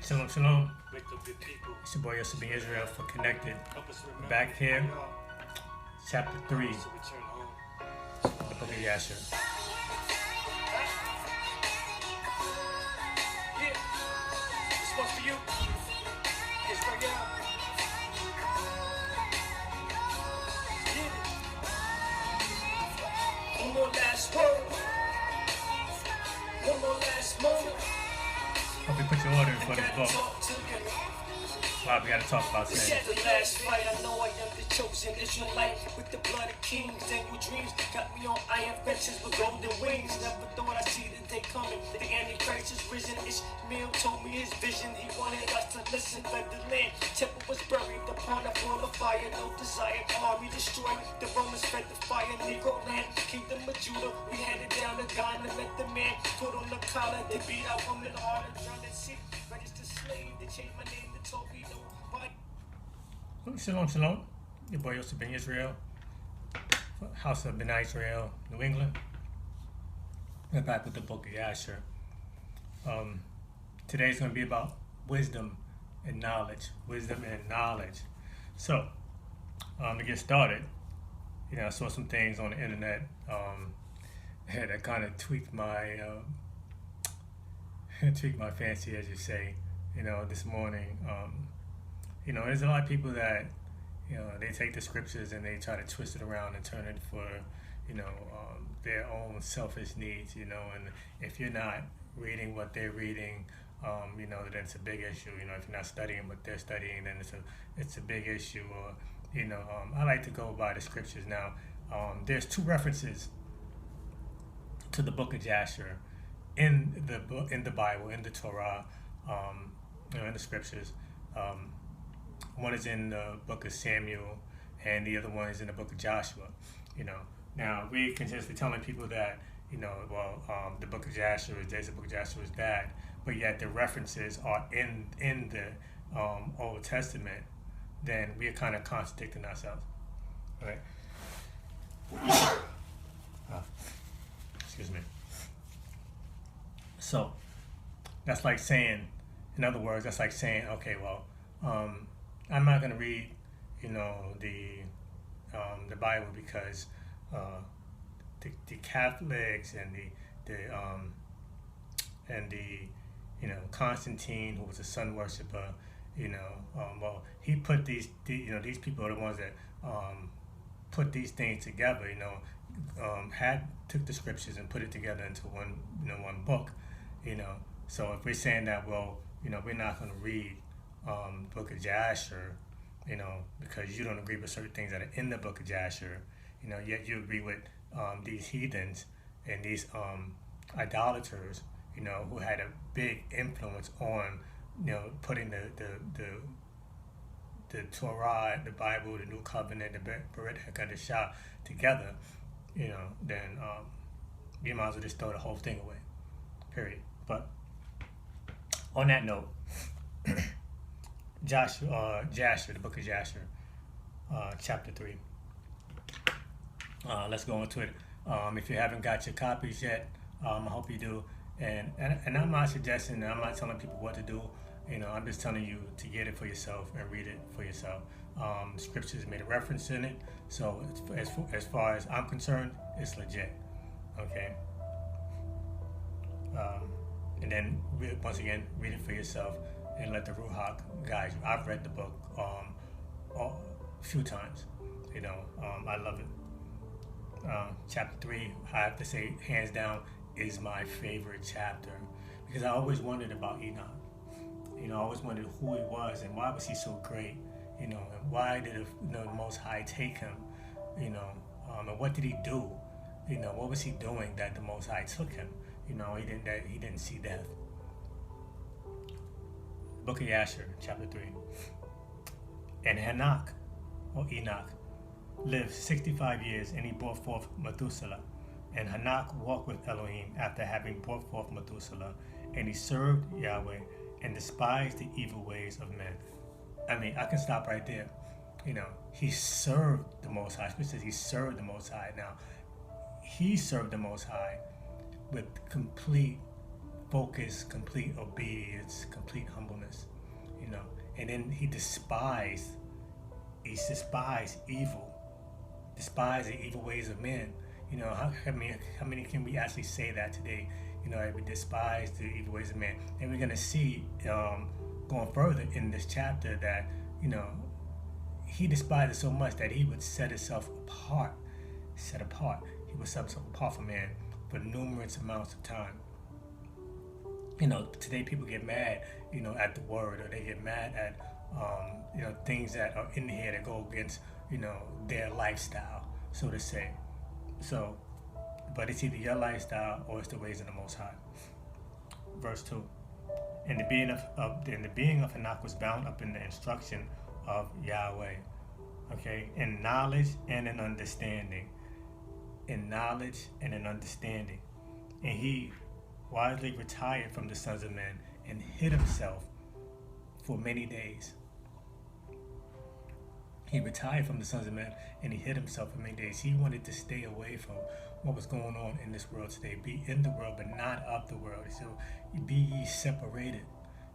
Shalom, shalom. It's your boy Jasher Israel for Connected. Back here, chapter 3, the book of Jasher. One more last word. One more last moment. Hope you put your order in for this book. Wow, we gotta talk about This sin. is the last fight. I know I am the chosen Israelite with the blood of kings and your dreams got me on iron fences with golden wings. Never thought I'd see the day coming. The Antichrist is risen. Ishmael told me his vision. He wanted us to listen. Let the land. Temple was buried upon a floor of fire. No desire. Army destroyed. The Romans fed the fire. Negro land. Kingdom of Judah. We handed down the gun and let the man put on the collar. They beat our woman hard and drowned at sea. Registered slave. They changed my name to Toby. Shalom, shalom. Your boy Jasher Israel, House of Ben Israel, New England. We're back with the book of Jasher. Today's going to be about wisdom and knowledge. Wisdom and knowledge. So, to get started, I saw some things on the internet that kind of tweaked my fancy, as you say. This morning. There's a lot of people that, they take the scriptures and they try to twist it around and turn it for, their own selfish needs, and if you're not reading what they're reading, then it's a big issue. If you're not studying what they're studying, then it's a big issue. Or, I like to go by the scriptures now. There's two references to the book of Jasher in the Bible, in the Torah, in the scriptures. One is in the book of Samuel, and the other one is in the book of Joshua. Now we consistently telling people that the book of Jasher is this, the book of Jasher is that, but yet the references are in the Old Testament. Then we are kind of contradicting ourselves, right? Excuse me. So that's like saying, in other words, that's like saying, okay, well. I'm not going to read, the Bible because the Catholics and the Constantine, who was a sun worshiper, he put these people are the ones that put these things together, took the scriptures and put it together into one book, So if we're saying that, well, we're not going to read book of Jasher, because you don't agree with certain things that are in the book of Jasher, yet you agree with these heathens and these idolaters, who had a big influence on, putting the Torah, the Bible, the New Covenant, the Beret HaKadoshah together, then you might as well just throw the whole thing away, period. But on that note, Jasher, the book of Jasher, chapter 3. Let's go into it. If you haven't got your copies yet, I hope you do. And I'm not suggesting, I'm not telling people what to do. I'm just telling you to get it for yourself and read it for yourself. Scriptures made a reference in it, so as far as I'm concerned, it's legit. Okay. And then once again, read it for yourself. And let the Ruach guide you. I've read the book a few times. I love it. Chapter 3, I have to say, hands down, is my favorite chapter because I always wondered about Enoch. I always wondered who he was and why was he so great. And why did the Most High take him? And what did he do? What was he doing that the Most High took him? He didn't see death. Book of Jasher, chapter 3. And Enoch, lived 65 years, and he brought forth Methuselah. And Enoch walked with Elohim after having brought forth Methuselah, and he served Yahweh and despised the evil ways of men. I can stop right there. He served the Most High. Scripture says he served the Most High. Now, he served the Most High with complete focus, complete obedience, complete humbleness, you know. And then he despised evil, despised the evil ways of men. You know, how many can we actually say that today? You know, we despise the evil ways of men. And we're going to see going further in this chapter that, you know, he despised it so much that he would set himself apart. He would set himself apart from man for numerous amounts of time. You know, today people get mad, you know, at the word, or they get mad at, you know, things that are in here that go against, you know, their lifestyle, so to say. So, but it's either your lifestyle or it's the ways of the Most High. Verse 2. And the being of Enoch was bound up in the instruction of Yahweh. Okay, in knowledge and in understanding. In knowledge and in understanding. And he wisely retired from the sons of men and hid himself for many days. He retired from the sons of men and he hid himself for many days. He wanted to stay away from what was going on in this world today. Be in the world, but not of the world. So be ye separated.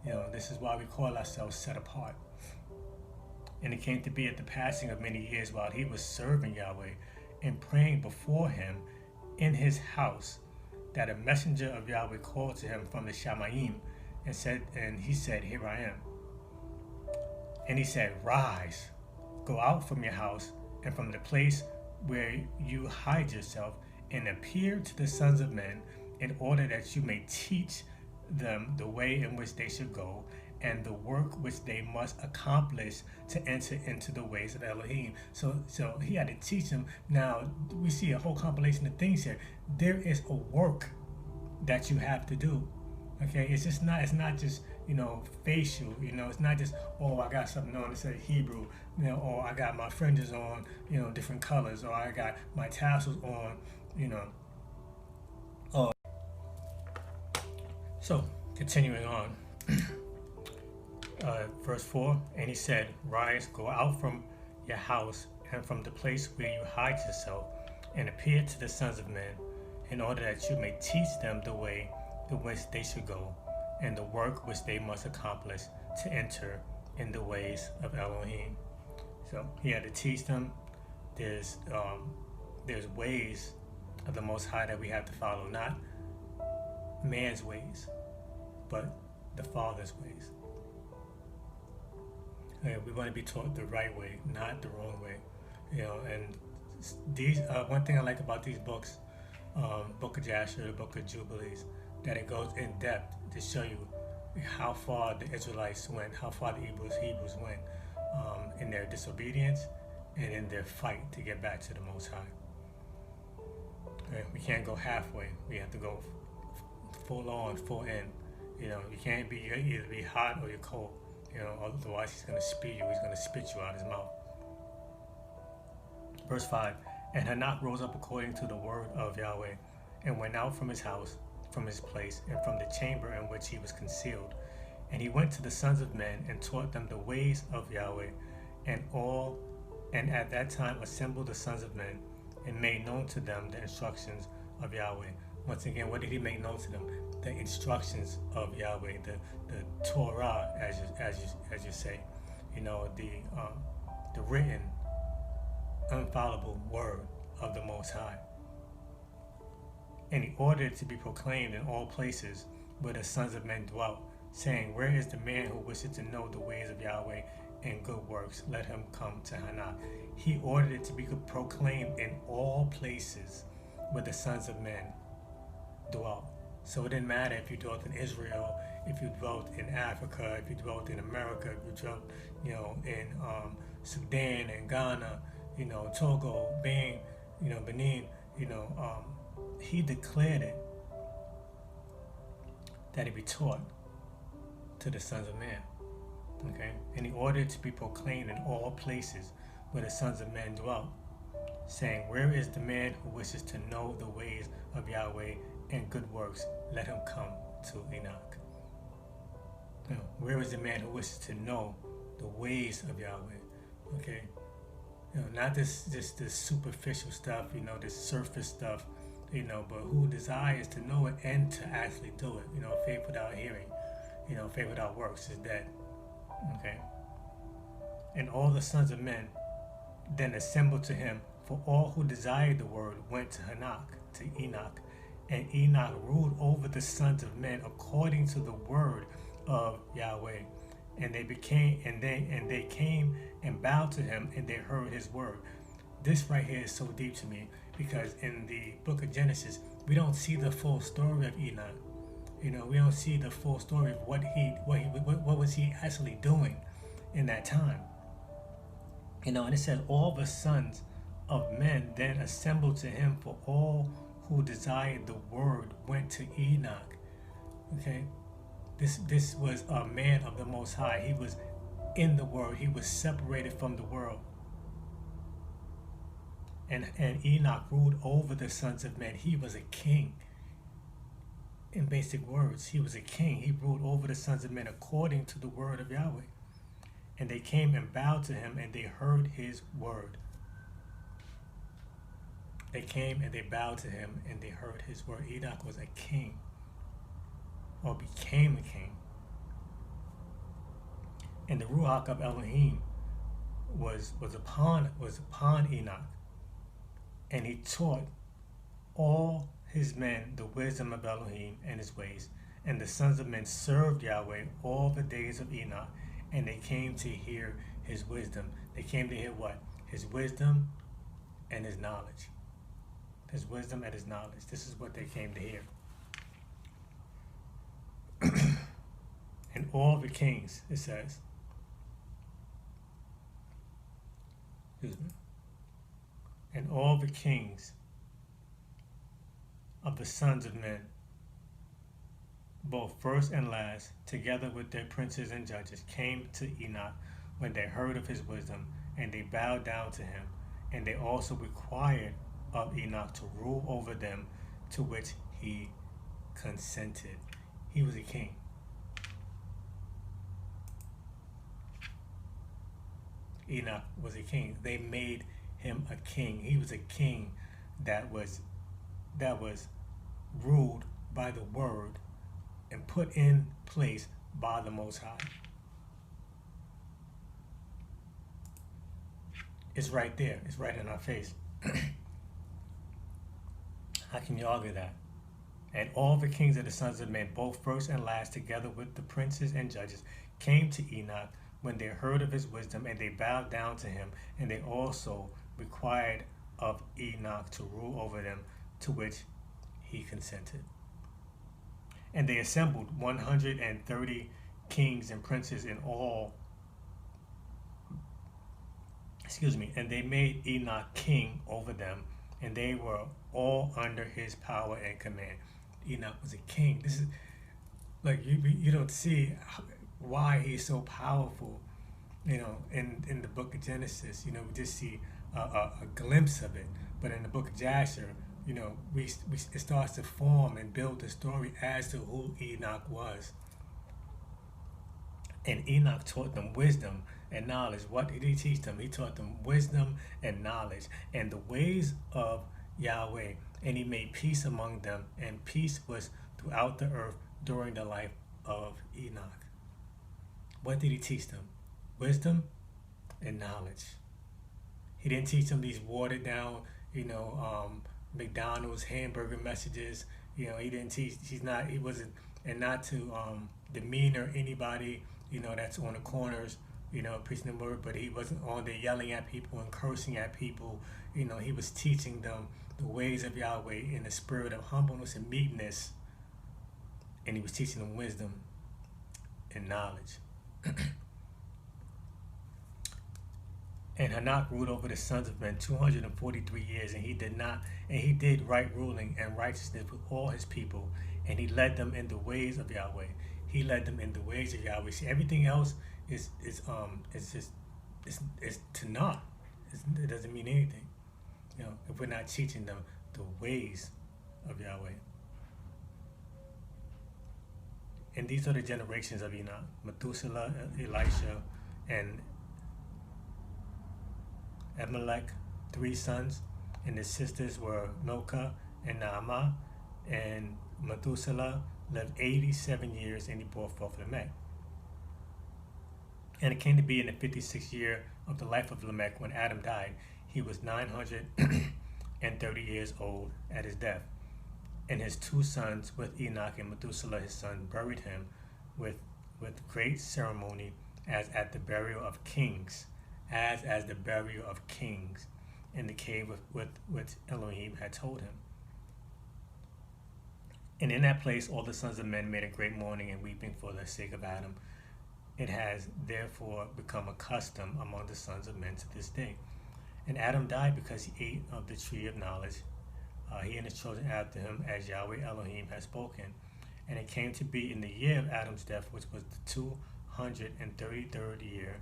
You know, this is why we call ourselves set apart. And it came to be at the passing of many years while he was serving Yahweh and praying before him in his house, that a messenger of Yahweh called to him from the Shamayim and he said, here I am. And he said, rise, go out from your house and from the place where you hide yourself, and appear to the sons of men, in order that you may teach them the way in which they should go, and the work which they must accomplish to enter into the ways of Elohim. So he had to teach them. Now we see a whole compilation of things here. There is a work that you have to do. Okay, it's not just, you know, facial, you know, it's not just, oh, I got something on that says Hebrew, you know, or I got my fringes on, you know, different colors, or I got my tassels on, you know. So continuing on, verse 4, and he said, rise, go out from your house and from the place where you hide yourself, and appear to the sons of men, in order that you may teach them the way in which they should go, and the work which they must accomplish to enter in the ways of Elohim. So he had to teach them. There's ways of the Most High that we have to follow, not man's ways, but the Father's ways. Okay, we want to be taught the right way, not the wrong way. You know, and these one thing I like about these books, Book of Jasher, the Book of Jubilees, that it goes in depth to show you how far the Israelites went, how far the Hebrews went in their disobedience and in their fight to get back to the Most High. Okay, we can't go halfway. We have to go full on, full in. You know, you can't be, you either be hot or you're cold. You know, otherwise he's going to spew you. He's going to spit you out his mouth. Verse 5, and Enoch rose up according to the word of Yahweh, and went out from his house, from his place, and from the chamber in which he was concealed. And he went to the sons of men, and taught them the ways of Yahweh, and at that time assembled the sons of men, and made known to them the instructions of Yahweh. Once again, what did he make known to them? The instructions of Yahweh, the Torah, as you say, you know, the written, infallible word of the Most High. And he ordered it to be proclaimed in all places where the sons of men dwelt, saying, where is the man who wishes to know the ways of Yahweh and good works? Let him come to Enoch. He ordered it to be proclaimed in all places where the sons of men dwelt. So it didn't matter if you dwelt in Israel, if you dwelt in Africa, if you dwelt in America, if you dwelt, you know, in Sudan and Ghana, you know, Togo, Benin, you know, Benin, you know, he declared it that it be taught to the sons of man. Okay, and he ordered it to be proclaimed in all places where the sons of men dwelt, saying, where is the man who wishes to know the ways of Yahweh and good works? Let him come to Enoch. Now, where is the man who wishes to know the ways of Yahweh? Okay, you know, not this superficial stuff, you know, this surface stuff, but who desires to know it and to actually do it. Faith without hearing, faith without works is dead. Okay. And all the sons of men then assembled to him, for all who desired the word went to Enoch, and Enoch ruled over the sons of men according to the word of Yahweh. And they came and bowed to him, and they heard his word. This right here is so deep to me, because in the book of Genesis, we don't see the full story of Enoch. We don't see the full story of what was he actually doing in that time. And it says all the sons of men then assembled to him, for all who desired the word went to Enoch. Okay, this was a man of the Most High. He was in the world. He was separated from the world. And Enoch ruled over the sons of men. He was a king. In basic words, he was a king. He ruled over the sons of men according to the word of Yahweh. And they came and bowed to him, and they heard his word. They came and they bowed to him, and they heard his word. Enoch was a king, or became a king. And the Ruach of Elohim was upon Enoch, and he taught all his men the wisdom of Elohim and his ways. And the sons of men served Yahweh all the days of Enoch, and they came to hear his wisdom. They came to hear what? His wisdom and his knowledge. His wisdom and his knowledge. This is what they came to hear. And all the kings, it says, and all the kings of the sons of men, both first and last, together with their princes and judges, came to Enoch when they heard of his wisdom, and they bowed down to him, and they also required of Enoch to rule over them, to which he consented. He was a king. Enoch was a king. They made him a king. He was a king that was ruled by the word and put in place by the Most High. It's right there. It's right in our face. How can you argue that? And all the kings of the sons of men, both first and last, together with the princes and judges, came to Enoch when they heard of his wisdom, and they bowed down to him, and they also required of Enoch to rule over them, to which he consented. And they assembled 130 kings and princes in all. And they made Enoch king over them, and they were all under his power and command. Enoch was a king. This is like you don't see why he's so powerful, in the book of Genesis. We just see a glimpse of it, but in the book of Jasher, it starts to form and build the story as to who Enoch was. And Enoch taught them wisdom and knowledge. What did he teach them? He taught them wisdom and knowledge and the ways of Yahweh. And he made peace among them, and peace was throughout the earth during the life of Enoch. What did he teach them? Wisdom and knowledge. He didn't teach them these watered down, McDonald's hamburger messages. He didn't teach. He wasn't, and not to demeanor anybody, that's on the corners, preaching the word. But he wasn't on there yelling at people and cursing at people. He was teaching them the ways of Yahweh in a spirit of humbleness and meekness, and he was teaching them wisdom and knowledge. And Hanok ruled over the sons of men 243 years, and he did right ruling and righteousness with all his people, and he led them in the ways of Yahweh. He led them in the ways of Yahweh. See, everything else is to naught. It doesn't mean anything, if we're not teaching them the ways of Yahweh. And these are the generations of Enoch: Methuselah, Elisha, and Amalek, 3 sons, and his sisters were Milcah and Naamah, and Methuselah lived 87 years, and he brought forth Lamech. And it came to be in the 56th year of the life of Lamech when Adam died. He was 930 years old at his death. And his two sons with Enoch and Methuselah his son buried him with great ceremony, as at the burial of kings, as the burial of kings, in the cave which Elohim had told him. And in that place all the sons of men made a great mourning and weeping for the sake of Adam. It has therefore become a custom among the sons of men to this day. And Adam died because he ate of the tree of knowledge, he and his children after him, as Yahweh Elohim had spoken. And it came to be in the year of Adam's death, which was the 233rd year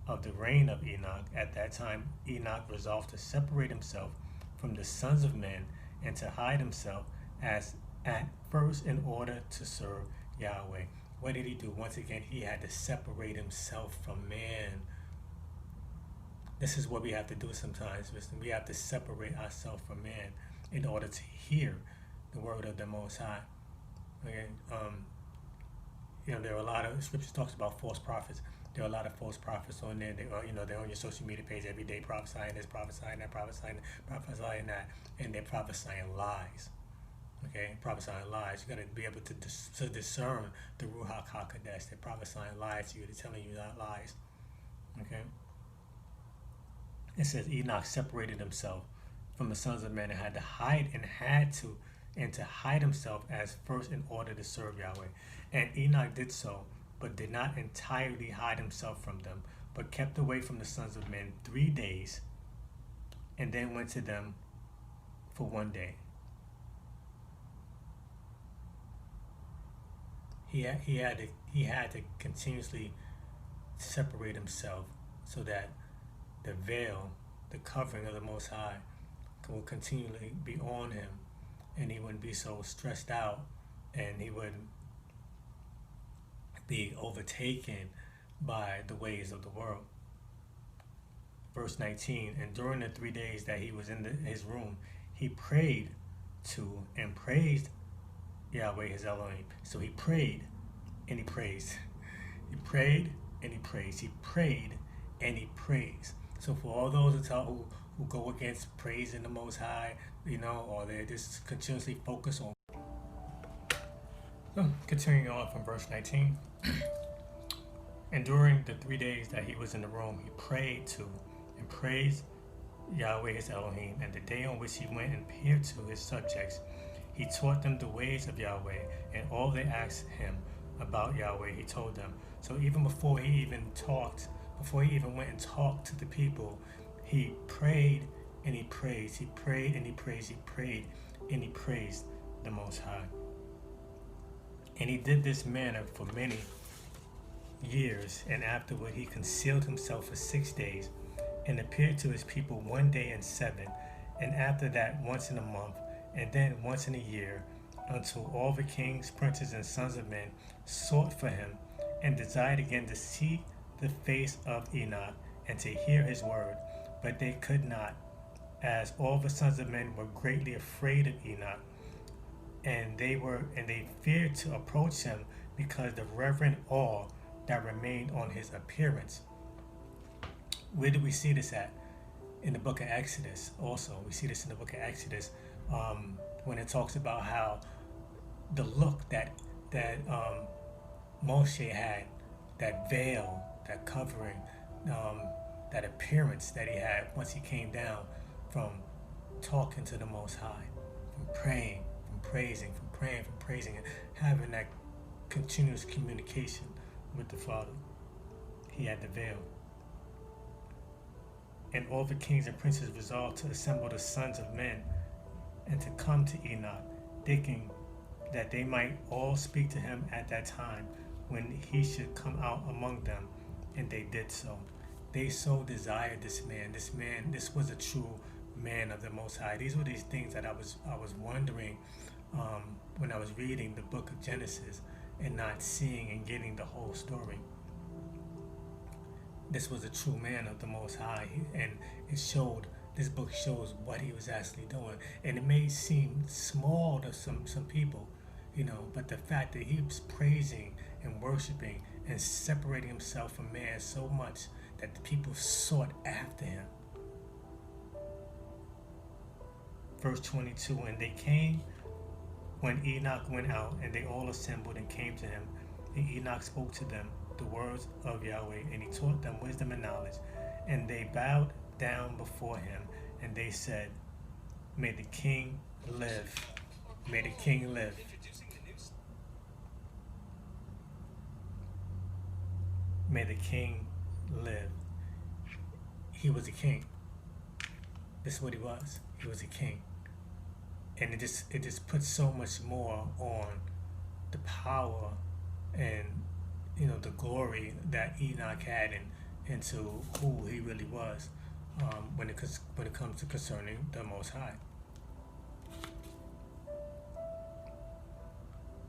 of the reign of Enoch. At that time Enoch resolved to separate himself from the sons of men and to hide himself as at first in order to serve Yahweh. What did he do? Once again, he had to separate himself from man. This is what we have to do sometimes. Listen, we have to separate ourselves from man in order to hear the word of the Most High. Okay? There are a lot of scriptures talks about false prophets. There are a lot of false prophets on there. They're on your social media page every day, prophesying this, prophesying that, prophesying that, and they're prophesying lies. Okay, prophesying lies. You got to be able to discern the Ruach HaKodesh. They're prophesying lies to you. They're telling you not lies. Okay. It says Enoch separated himself from the sons of men and had to hide himself as first in order to serve Yahweh. And Enoch did so, but did not entirely hide himself from them, but kept away from the sons of men 3 days, and then went to them for 1 day. He had to continuously separate himself so that the veil, the covering of the Most High, will continually be on him, and he wouldn't be so stressed out, and he wouldn't be overtaken by the ways of the world. Verse 19, and during the 3 days that he was in his room, he prayed to and praised Yahweh his Elohim. So he prayed and he praised. He prayed and he praised. He prayed and he praised. So for all those who go against praising the Most High, or they just continuously focus on. So continuing on from verse 19. And during the 3 days that he was in the room, he prayed to and praised Yahweh his Elohim. And the day on which he went and appeared to his subjects, he taught them the ways of Yahweh, and all they asked him about Yahweh, he told them. So even before he even went and talked to the people, he prayed and he praised. He prayed and he praised. He prayed and he praised the Most High. And he did this manner for many years, and afterward he concealed himself for 6 days, and appeared to his people 1 day in 7, and after that once in a month, and then once in a year, until all the kings, princes, and sons of men sought for him, and desired again to see the face of Enoch, and to hear his word, but they could not, as all the sons of men were greatly afraid of Enoch, and they feared to approach him, because the reverent awe that remained on his appearance. Where do we see this at? In the book of Exodus. Also, we see this in the book of Exodus, when it talks about how the look that Moshe had, that veil, that covering, that appearance that he had once he came down from talking to the Most High, from praying, from praising, and having that continuous communication with the Father. He had the veil. And all the kings and princes resolved to assemble the sons of men and to come to Enoch, thinking that they might all speak to him at that time when he should come out among them. And they did so. They so desired this man. This was a true man of the Most High. These were these things that I was wondering when I was reading the book of Genesis and not seeing and getting the whole story. This was a true man of the Most High, and it showed this book shows what he was actually doing. And it may seem small to some people, but the fact that he was praising and worshiping and separating himself from man so much that the people sought after him. Verse 22, and they came when Enoch went out, and they all assembled and came to him. And Enoch spoke to them the words of Yahweh, and he taught them wisdom and knowledge. And they bowed down before him, and they said, May the king live. May the king live. May the king live. He was a king. This is what he was. He was a king. And it just puts so much more on the power and the glory that Enoch had into who he really was when it comes to concerning the Most High.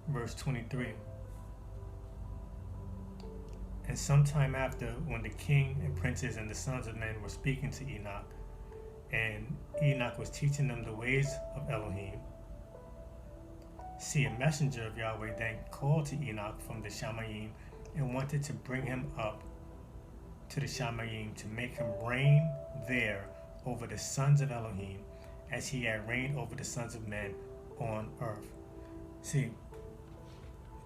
Verse 23. And sometime after, when the king and princes and the sons of men were speaking to Enoch, and Enoch was teaching them the ways of Elohim, see, a messenger of Yahweh then called to Enoch from the Shamayim and wanted to bring him up to the Shamayim to make him reign there over the sons of Elohim as he had reigned over the sons of men on earth. See,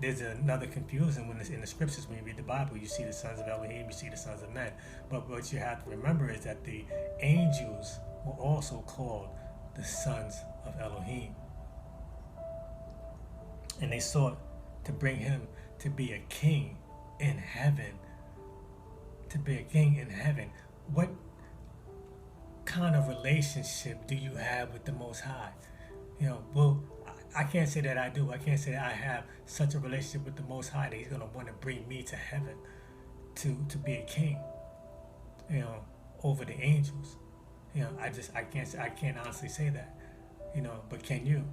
there's another confusion when it's in the scriptures. When you read the Bible, you see the sons of Elohim, you see the sons of men. But what you have to remember is that the angels were also called the sons of Elohim. And they sought to bring him to be a king in heaven. To be a king in heaven. What kind of relationship do you have with the Most High? Well, I can't say that I do. I can't say that I have such a relationship with the Most High that he's going to want to bring me to heaven to be a king, over the angels. I can't honestly say that, but can you?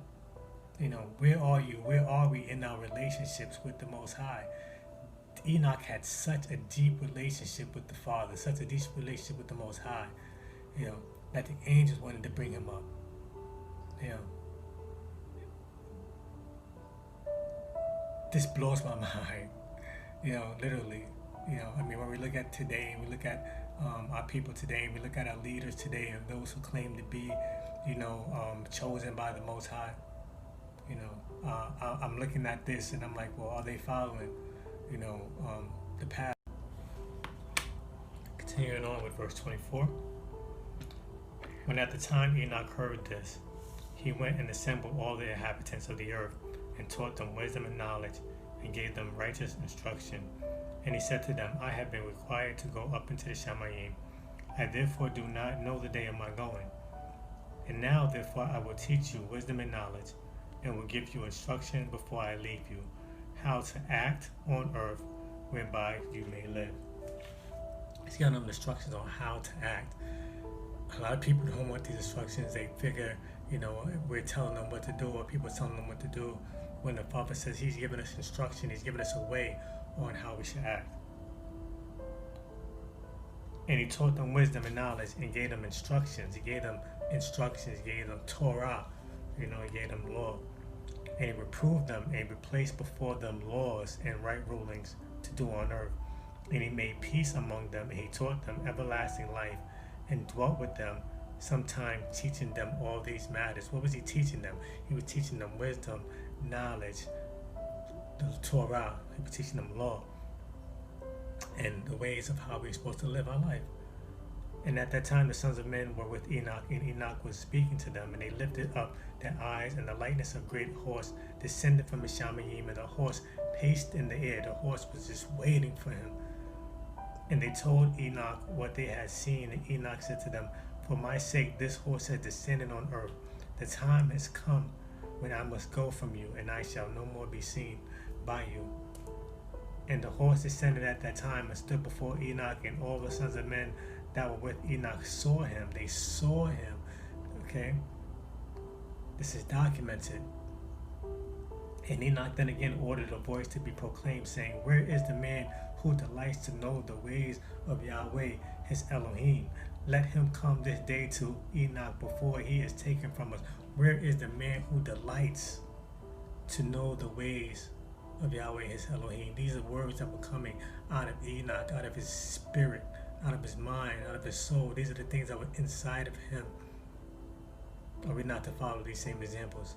Where are you? Where are we in our relationships with the Most High? Enoch had such a deep relationship with the Father, such a deep relationship with the Most High, that the angels wanted to bring him up. This blows my mind, literally. When we look at today, and we look at our people today, and we look at our leaders today, and those who claim to be, chosen by the Most High, I'm looking at this and I'm like, well, are they following, the path? Continuing on with verse 24. When at the time Enoch heard this, he went and assembled all the inhabitants of the earth and taught them wisdom and knowledge and gave them righteous instruction. And he said to them, I have been required to go up into the Shamayim. I therefore do not know the day of my going. And now therefore I will teach you wisdom and knowledge, and will give you instruction before I leave you, how to act on earth whereby you may live. He's got them instructions on how to act. A lot of people don't want these instructions. They figure, we're telling them what to do, or people are telling them what to do, when the Father says he's giving us instruction, he's giving us a way on how we should act. And he taught them wisdom and knowledge and gave them instructions. He gave them Torah, he gave them law. And he reproved them and replaced before them laws and right rulings to do on earth. And he made peace among them, and he taught them everlasting life, and dwelt with them sometime, teaching them all these matters. What was he teaching them? He was teaching them wisdom, knowledge, the Torah. He was teaching them law and the ways of how we're supposed to live our life. And at that time the sons of men were with Enoch, and Enoch was speaking to them, and they lifted up their eyes, and the likeness of a great horse descended from the Shamayim, and the horse paced in the air. The horse was just waiting for him. And they told Enoch what they had seen, and Enoch said to them, For my sake this horse has descended on earth. The time has come when I must go from you, and I shall no more be seen by you. And the horse descended at that time and stood before Enoch, and all the sons of men that were with Enoch saw him. They saw him. Okay? This is documented. And Enoch then again ordered a voice to be proclaimed, saying, Where is the man who delights to know the ways of Yahweh, his Elohim? Let him come this day to Enoch before he is taken from us. Where is the man who delights to know the ways of Yahweh his Elohim? These are words that were coming out of Enoch, out of his spirit, out of his mind, out of his soul. These are the things that were inside of him. Are we not to follow these same examples?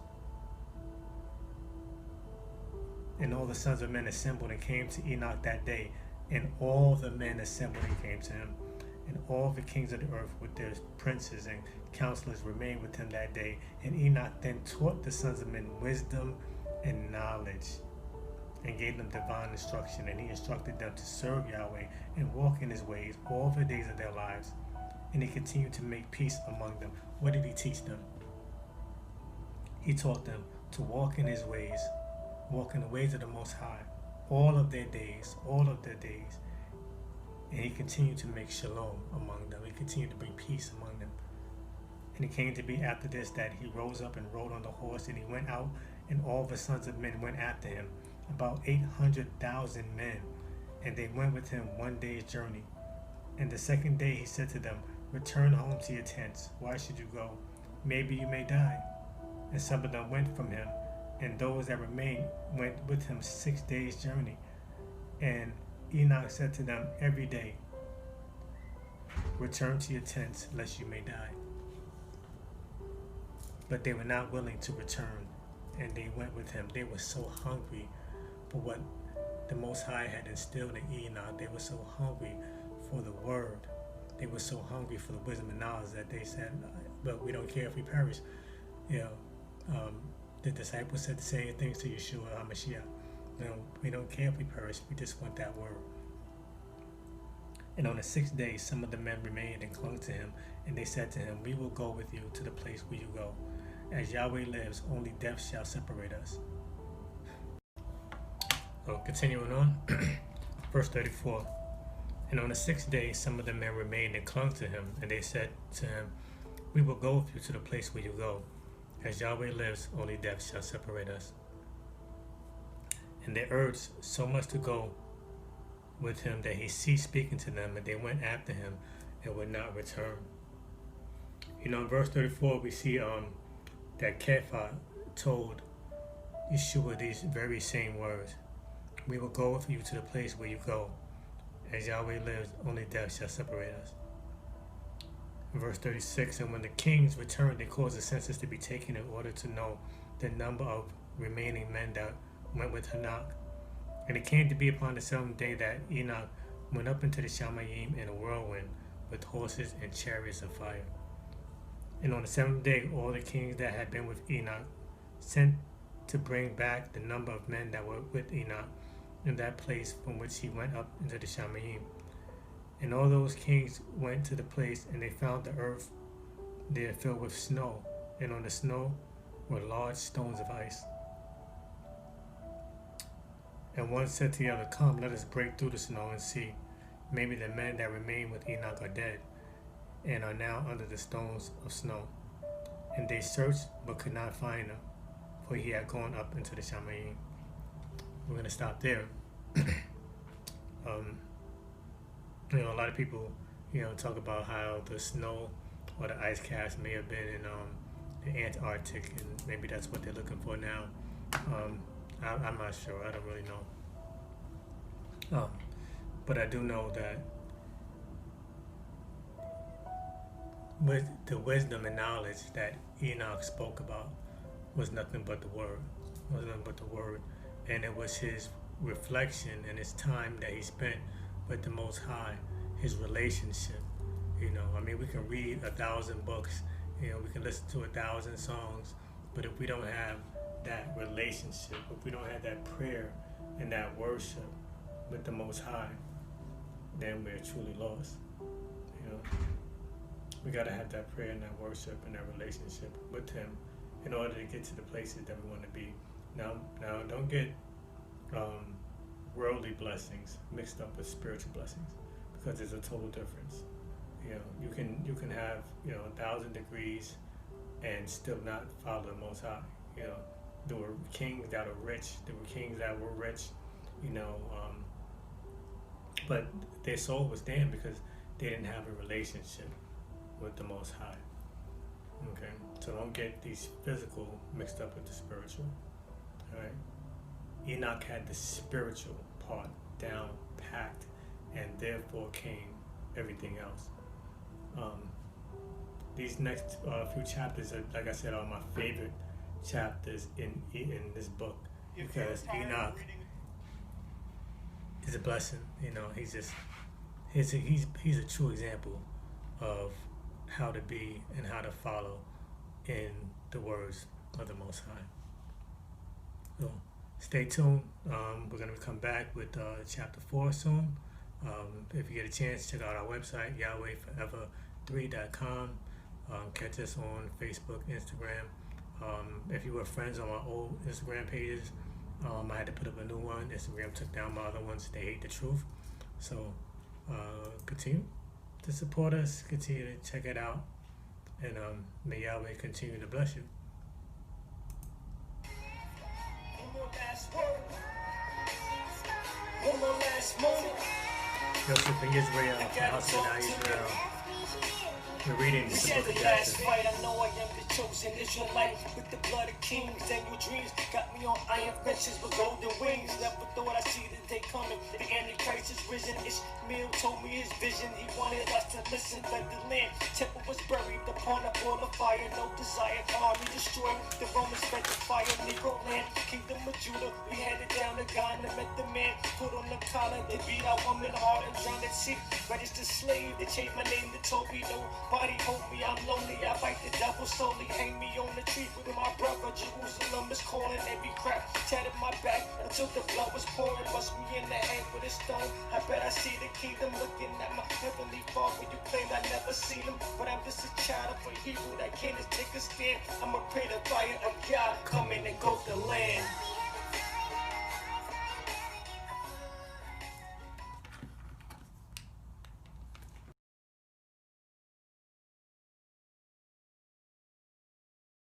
And all the sons of men assembled and came to Enoch that day, and all the men assembled and came to him. And all the kings of the earth with their princes and counselors remained with him that day. And Enoch then taught the sons of men wisdom and knowledge, and gave them divine instruction. And he instructed them to serve Yahweh and walk in his ways all the days of their lives. And he continued to make peace among them. What did he teach them? He taught them to walk in his ways, walk in the ways of the Most High, all of their days, all of their days. And he continued to make shalom among them. He continued to bring peace among them. And it came to be after this that he rose up and rode on the horse, and he went out, and all the sons of men went after him, about 800,000 men. And they went with him 1 day's journey. And the second day he said to them, return home to your tents. Why should you go? Maybe you may die. And some of them went from him, and those that remained went with him 6 days' journey. And Enoch said to them every day, return to your tents, lest you may die. But they were not willing to return, and they went with him. They were so hungry for what the Most High had instilled in Enoch. They were so hungry for the word. They were so hungry for the wisdom and knowledge that they said, but we don't care if we perish. The disciples said the same things to Yeshua HaMashiach. We don't care if we perish. We just want that word. And on the 6th day, some of the men remained and clung to him, and they said to him, we will go with you to the place where you go. As Yahweh lives, only death shall separate us. So continuing on, verse 34. And on the 6th day, some of the men remained and clung to him, and they said to him, we will go with you to the place where you go. As Yahweh lives, only death shall separate us. And they urged so much to go with him that he ceased speaking to them, and they went after him and would not return. In verse 34, we see that Kepha told Yeshua these very same words. We will go with you to the place where you go. As Yahweh lives, only death shall separate us. In verse 36, and when the kings returned, they caused a census to be taken in order to know the number of remaining men that went with Enoch. And it came to be upon the 7th day that Enoch went up into the Shamayim in a whirlwind with horses and chariots of fire. And on the 7th day, all the kings that had been with Enoch sent to bring back the number of men that were with Enoch in that place from which he went up into the Shamayim. And all those kings went to the place, and they found the earth there filled with snow, and on the snow were large stones of ice. And one said to the other, come, let us break through the snow and see. Maybe the men that remain with Enoch are dead, and are now under the stones of snow. And they searched, but could not find him, for he had gone up into the Shamayim. We're going to stop there. A lot of people, talk about how the snow or the ice caps may have been in the Antarctic, and maybe that's what they're looking for now. I'm not sure. I don't really know. But I do know that with the wisdom and knowledge that Enoch spoke about was nothing but the word. And it was his reflection and his time that he spent with the Most High, his relationship. We can read 1,000 books, we can listen to 1,000 songs, but if we don't have that relationship, if we don't have that prayer and that worship with the Most High, then we're truly lost. We got to have that prayer and that worship and that relationship with him in order to get to the places that we want to be. Now don't get worldly blessings mixed up with spiritual blessings, because there's a total difference. You can have 1,000 degrees and still not follow the Most High. There were kings that are rich. There were kings that were rich. But their soul was damned because they didn't have a relationship with the Most High. Okay, so don't get these physical mixed up with the spiritual. All right, Enoch had the spiritual part down packed, and therefore came everything else. These next few chapters, are, like I said, are my favorite chapters in this book, because Enoch is a blessing. You know, he's a true example of how to be and how to follow in the words of the Most High. So stay tuned. We're going to come back with chapter 4 soon. If you get a chance, check out our website, YahwehForever3.com. Catch us on Facebook, Instagram. If you were friends on my old Instagram pages, I had to put up a new one. Instagram took down my other ones. They hate the truth. So continue to support us. Continue to check it out. And may Yahweh continue to bless you. One more last word. One more last moment. Joseph and Israel, Hashanah Israel. We're reading the book of Jasher. Fight, I know I am the chosen Israelite with the blood of kings and your dreams got me on iron benches with golden wings. Never thought I'd see the day coming. The Antichrist is risen. Ishmael told me his vision. He wanted us to listen. Let the land temple was buried upon a ball of fire. No desire, army destroyed. The Romans fed the fire. Negro land, kingdom of Judah. We headed down to Ghana, met the man, put on the collar. They beat our woman hard and drowned at sea. Registered slave. They changed my name to Toby. Nobody hold me, I'm lonely. I fight the devil slowly. Hang me on the tree with my brother. Jerusalem is calling every crap. Tatted my back until the blood was pouring. Bust me in the head with a stone. I bet I see the kingdom looking at my heavenly father. You claim I never seen him, but I'm just a child of a Hebrew that can't just take a stand. I'ma pray the fire of God come in and go